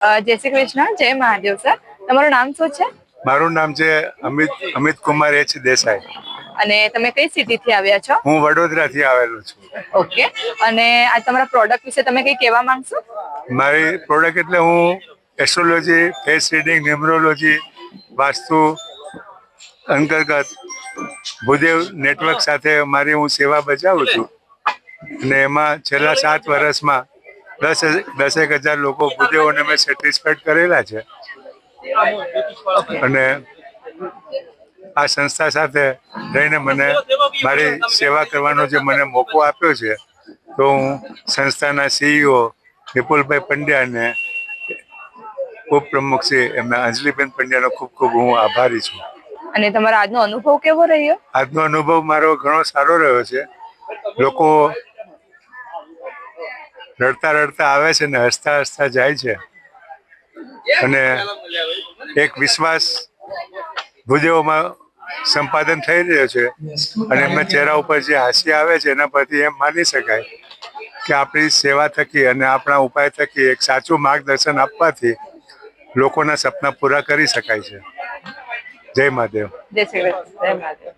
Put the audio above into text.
જય શ્રી કૃષ્ણ, જય મહાદેવ સર. તમારું નામ શું છે? મારું નામ છે અમિત કુમાર એચ દેસાઈ. અને તમે કઈ સિટી થી આવ્યા છો? હું વડોદરાથી આવેલો છું. ઓકે. અને આ તમારા પ્રોડક્ટ વિશે તમે કઈ કહેવા માંગશો? મારી પ્રોડક્ટ એટલે હું astrology, face reading, numerology, vastu અંતર્ગત ભૂદેવ નેટવર્ક સાથે મારી હું સેવા બજાવું છું. અને એમાં છેલ્લા 7 વર્ષમાં 10,000 લોકો ભૂદેવોને મેં સેટિસ્ફાઈડ કરેલા છે. અને આ સંસ્થા સાથે રહીને મને મારી સેવા કરવાનો જે મને મોકો આપ્યો છે, તો હું સંસ્થાના CEO વિપુલભાઈ પંડ્યાને ઉપપ્રમુખ છે એમના અંજલિબેન પંડ્યાનો ખૂબ ખૂબ હું આભારી છું. અને તમારો આજનો અનુભવ કેવો રહ્યો? આજનો અનુભવ મારો ઘણો સારો રહ્યો છે. લોકો રડતા રડતા આવે છે ને હસતા હસતા જાય છે. અને એક વિશ્વાસ ભુજોમાં સંપાદન થઈ રહ્યો છે. અને એમના ચહેરા ઉપર જે હાસ્ય આવે છે એના પરથી એમ માની શકાય કે આપણી સેવા થકી અને આપણા ઉપાય થકી એક સાચું માર્ગદર્શન આપવાથી લોકોના સપના પૂરા કરી શકાય છે. જય મહાદેવ. જય શ્રી કૃષ્ણ, જય મહાદેવ.